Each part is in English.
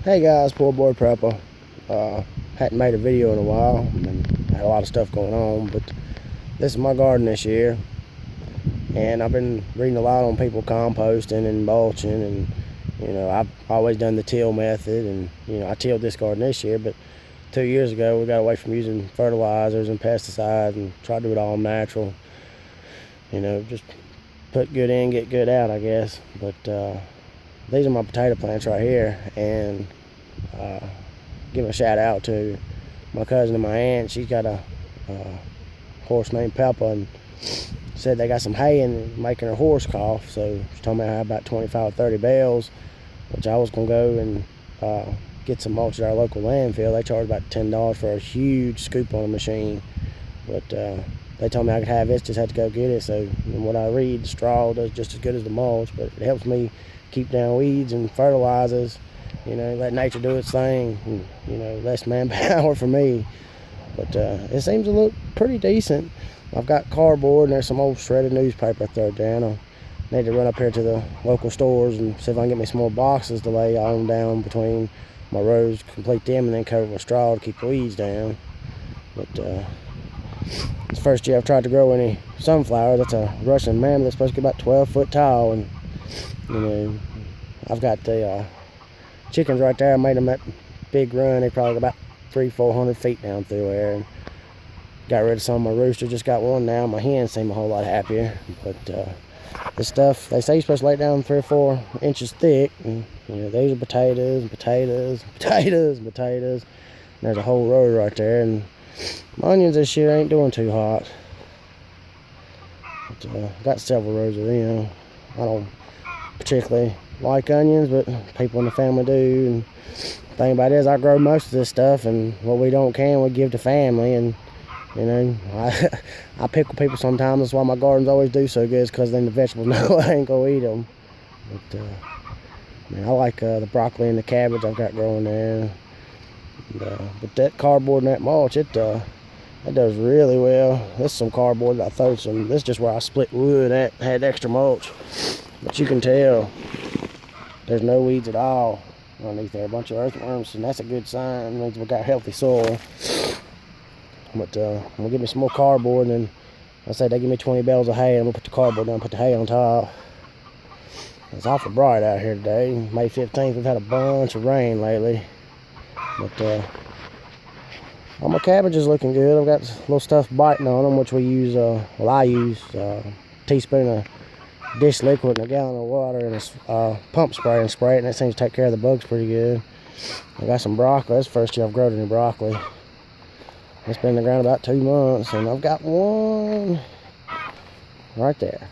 Hey guys, Poor Boy Prepper. Hadn't made a video in a while and had a lot of stuff going on, but this is my garden this year, and I've been reading a lot on people composting and mulching, and I've always done the till method, and I tilled this garden this year, but 2 years ago we got away from using fertilizers and pesticides and tried to do it all natural. Just put good in, get good out, I guess. But these are my potato plants right here, and give a shout out to my cousin and my aunt. She's got a horse named Peppa, and said they got some hay and making her horse cough. So she told me I had about 25 or 30 bales, which I was gonna go and get some mulch at our local landfill. They charge about $10 for a huge scoop on a machine, but they told me I could have it, just had to go get it. So from what I read, the straw does just as good as the mulch, but it helps me keep down weeds and fertilizes, let nature do its thing, and, less manpower for me. But it seems to look pretty decent. I've got cardboard, and there's some old shredded newspaper I throw down. I need to run up here to the local stores and see if I can get me some more boxes to lay on down between my rows, complete them, and then cover with straw to keep the weeds down. But it's the first year I've tried to grow any sunflower. That's a Russian mammoth that's supposed to get about 12 foot tall, and I've got the chickens right there. I made them that big run. They probably got about 300-400 feet down through there, and got rid of some of my roosters. Just got one now. My hens seem a whole lot happier. But this stuff, they say you're supposed to lay down 3 or 4 inches thick, and these are potatoes and potatoes and potatoes and potatoes, and there's a whole row right there. And my onions this year ain't doing too hot, but got several rows of them. I don't particularly like onions, but people in the family do. And the thing about it is, I grow most of this stuff, and what we don't can, we give to family. And I pickle people sometimes. That's why my gardens always do so good, is because then the vegetables know I ain't gonna eat them. But I like the broccoli and the cabbage I've got growing there. But that cardboard and that mulch, it does really well. This is some cardboard that I throw some. This is just where I split wood at, had extra mulch. But you can tell there's no weeds at all underneath there. A bunch of earthworms, and that's a good sign. It means we got healthy soil. But I'm gonna give me some more cardboard, and then I said they give me 20 bales of hay. I'm gonna put the cardboard down, put the hay on top. It's awful bright out here today. May 15th, we've had a bunch of rain lately. But all my cabbage is looking good. I've got little stuff biting on them, which we use, I use a teaspoon of dish liquid and a gallon of water and a pump spray and spray it, and that seems to take care of the bugs pretty good. I got some broccoli. That's the first year I've grown any broccoli. It's been in the ground about 2 months, and I've got one right there.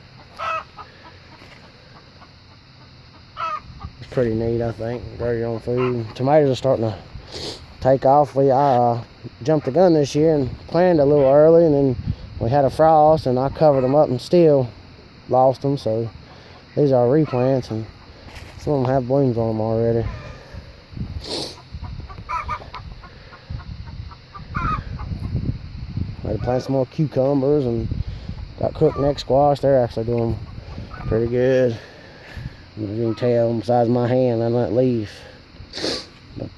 It's pretty neat, I think. Grow your own food. Tomatoes are starting to take off. I jumped the gun this year and planted a little early, and then we had a frost, and I covered them up and still lost them. So these are replants, and some of them have blooms on them already. I had to plant some more cucumbers, and got cooked neck squash. They're actually doing pretty good. You can tell besides my hand on that leaf. But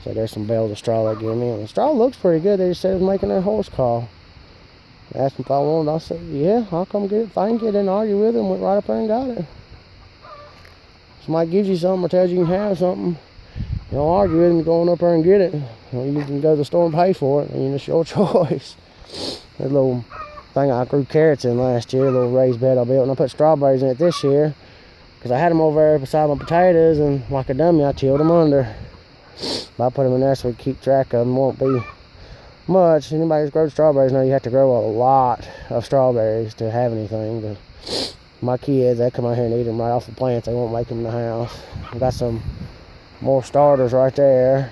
so there's some bales of straw they gave me, and the straw looks pretty good. They just said it was making their horse call. They asked me if I wanted. I said, yeah, I'll come get it. If I can get in and argue with them, went right up there and got it. Somebody gives you something or tells you can have something, you don't argue with them. You're going up there and get it. Or you can go to the store and pay for it, and it's your choice. There's a little thing I grew carrots in last year, a little raised bed I built, and I put strawberries in it this year because I had them over there beside my potatoes, and like a dummy, I tilled them under. But I put them in there so we keep track of them. Won't be much. Anybody who's grown strawberries know you have to grow a lot of strawberries to have anything. But my kids, they come out here and eat them right off the plants. They won't make them in the house. I've got some more starters right there.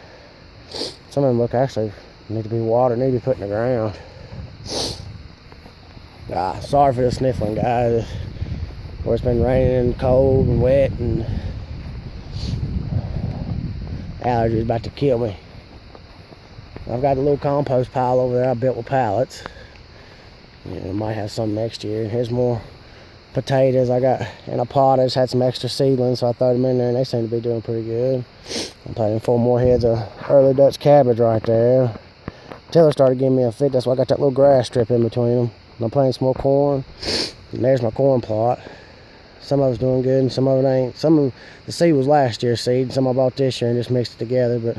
Some of them look actually need to be watered, need to be put in the ground. Sorry for the sniffling, guys. Where it's been raining and cold and wet, and allergies about to kill me. I've got a little compost pile over there I built with pallets. I might have some next year. Here's more potatoes I got in a pot. I just had some extra seedlings, so I threw them in there, and they seem to be doing pretty good. I'm planting 4 more heads of early Dutch cabbage right there. Taylor started giving me a fit. That's why I got that little grass strip in between them. And I'm planting some more corn. And there's my corn plot. Some of it's doing good and some of it ain't. Some of the seed was last year's seed. Some I bought this year and just mixed it together. But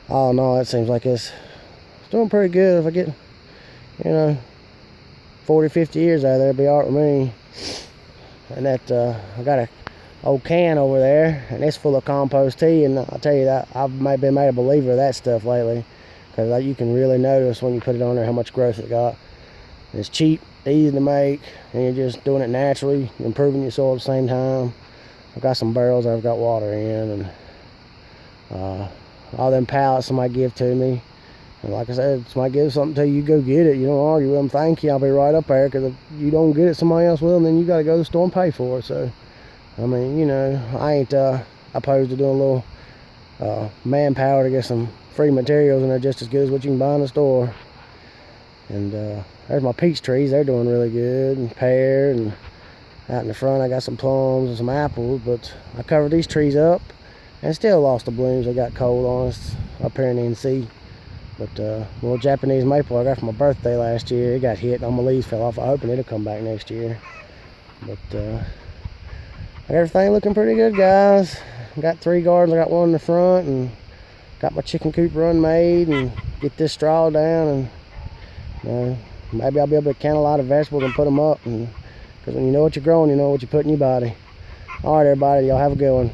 all in all, it seems like it's doing pretty good. If I get, 40, 50 years out of there, it'll be all right with me. And that, I got a old can over there, and it's full of compost tea. And I'll tell you that, I've been made a believer of that stuff lately. Because you can really notice when you put it on there how much growth it got. And it's cheap, easy to make, and you're just doing it naturally, improving your soil at the same time. I've got some barrels I've got water in, and all them pallets somebody give to me. And like I said, somebody gives something to you, you go get it. You don't argue with them, thank you, I'll be right up there. Because if you don't get it, somebody else will, and then you got to go to the store and pay for it. So, I mean, I ain't opposed to doing a little manpower to get some free materials, and they're just as good as what you can buy in the store. And there's my peach trees. They're doing really good, and pear, and out in the front I got some plums and some apples. But I covered these trees up and still lost the blooms. They got cold on us up here in NC. But little Japanese maple I got for my birthday last year, it got hit and all my leaves fell off. I'm hoping it'll come back next year. But I got everything looking pretty good, guys. I got 3 gardens. I got one in the front, and got my chicken coop run made, and get this straw down, and maybe I'll be able to can a lot of vegetables and put them up. Because when you know what you're growing, you know what you put in your body. All right, everybody, y'all have a good one.